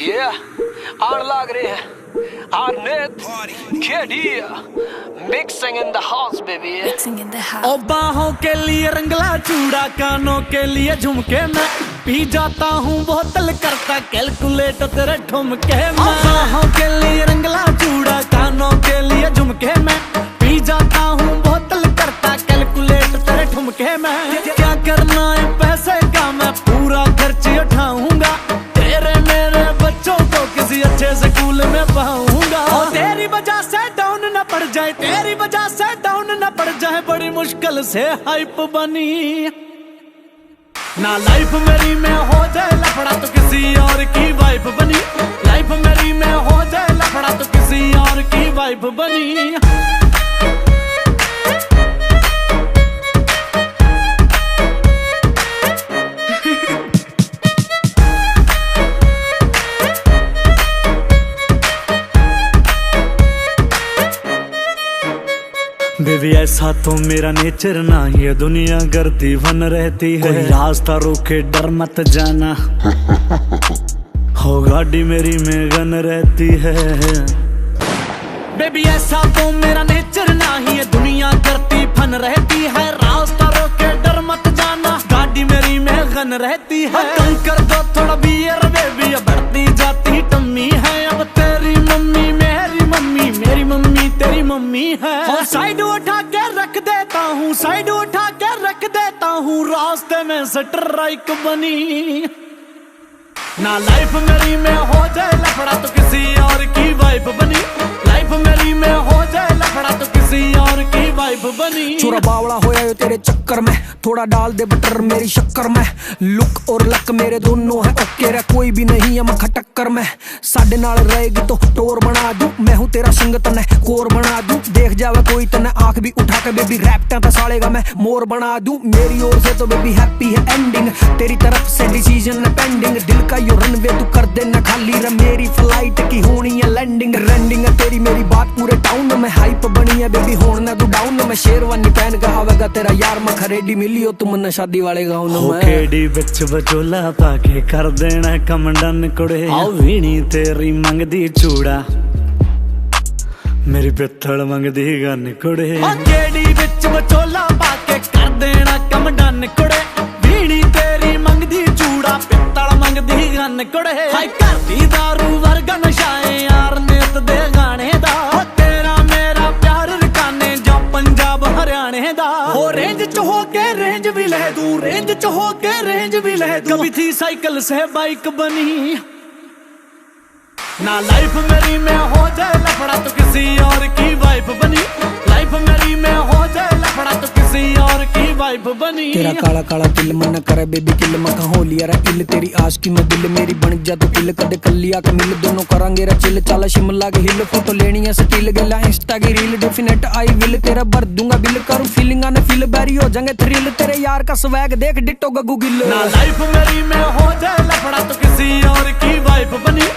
Yeah, आग लग रही है Arnett, Kedia, mixing in the house, baby. Mixing in the house. ओ बाहों के लिए रंगला चूड़ा, कानों के लिए झुमके, मैं पी जाता हूँ बोतल करता कैलकुलेट तेरे ठुमके। मैं बाहों के लिए रंगला चूड़ा, कानों के लिए झुमके, मैं पी जाता हूँ बोतल करता कैलकुलेट तेरे ठुमके। मैं क्या करना है पैसे का, मैं पूरा खर्च उठाऊंगा, तेरे मेरे बच्चों को किसी अच्छे स्कूल में पढ़ाऊंगा। और तेरी वजह से डाउन न पड़ जाए, तेरी वजह से डाउन न पड़ जाए, बड़ी मुश्किल से हाइप बनी ना। लाइफ मेरी में हो जाए लफड़ा तो किसी और की वाइफ बनी, लाइफ मेरी में हो जाए लफड़ा तो किसी और की वाइफ बनी। बेबी ऐसा तो मेरा नेचर ना, ये दुनिया करती फन रहती है, कोई रास्ता रोके डर मत जाना, हो गाड़ी मेरी में गन रहती है। बेबी ऐसा तो मेरा नेचर ना, ये दुनिया करती फन रहती है, रास्ता रोके डर मत जाना, गाड़ी मेरी में गन रहती है। कम कर दो थोड़ा बियर बेबी, बढ़ती जाती टम्मी है, अब तेरी मम्मी मेरी मम्मी, मेरी मम्मी तेरी मम्मी है। और साइड उठा के रख देता हूँ, साइड उठा के रख देता हूँ, रास्ते में स्ट्राइक बनी ना। लाइफ मेरी में हो जाए लफड़ा तो किसी और की वाइफ बनी, लाइफ मेरी में हो जाए लफड़ा तो किसी और की वाइफ बनी। छोरा बावड़ा होया यो तेरे चक्कर में, थोड़ा डाल दे बटर मेरी शक्कर में, लुक और लक मेरे दोनों है ओके रे, कोई भी नहीं है मखा टक्कर में। साडे नाल रहेगी तो टोर बना दूं, मैं हूँ तेरा सिंह तने कोर बना दूं, देख जावे कोई तने आंख भी उठा के बेबी रैप्टा पे साड़ेगा मैं मोर बना दूं। मेरी ओर से तो बेबी हैप्पी है एंडिंग, तेरी तरफ से डिसीजन है पेंडिंग, दिल का यो रनवे तू कर देना खाली रे, मेरी फ्लाइट की होनी है लैंडिंग, रेंडिंग है तेरी मेरी बात पूरे टाउन में, हाइप बनी है बेबी होन ना तू डाउन में, शेरवानी पहन के आवेगा तेरा यार मखा रेडी मिली हो तुम न शादी वाले गाउन में। केडी बिच बचोला पाके कर देना कमंडन कुड़े, आओ वीणी तेरी मंगदी चूड़ा, मेरी पित्तल मंगदी गन कुड़े। केडी बिच बचोला पाके कर देना कमंडन कुड़े, वीणी तेरी मंगदी चूड़ा, पित्तल मंगदी गन कुड़े। हाय करदी दारू वर्गा नशाए यार नेत दे गाने दा, तेरा मेरा प्यार रकाने जो पंजाब हरियाणे दा। हो रेंज च हो के रेंज भी ले दूं, रेंज च हो के रेंज भी ले दूं, कभी थी साइकिल से बाइक बनी ना। लाइफ मेरी में हो जाए लफड़ा तो किसी और की वाइफ बनी, लाइफ मेरी में हो जाए लफड़ा तो किसी और की वाइफ बनी। तेरा काला काला दिल मन करे बेबी किल मखा हो लिया रे इल, तेरी आशिकी में दिल मेरी बन जा तो किल, कदे कलिया के मिल दोनों करांगे रे चिल, चल शिमला के हिल, फोटो लेनी है स्टिल गेला इंस्टा की रील, डेफिनेट आई विल, तेरा भर दूंगा बिल, करूं फीलिंग ने फील बैरी हो जाएंगे थ्रिल, तेरे यार का स्वैग देख डिट्टो गगू गिल ना। लाइफ मेरी में हो जाए लफड़ा तो किसी और की वाइफ बनी,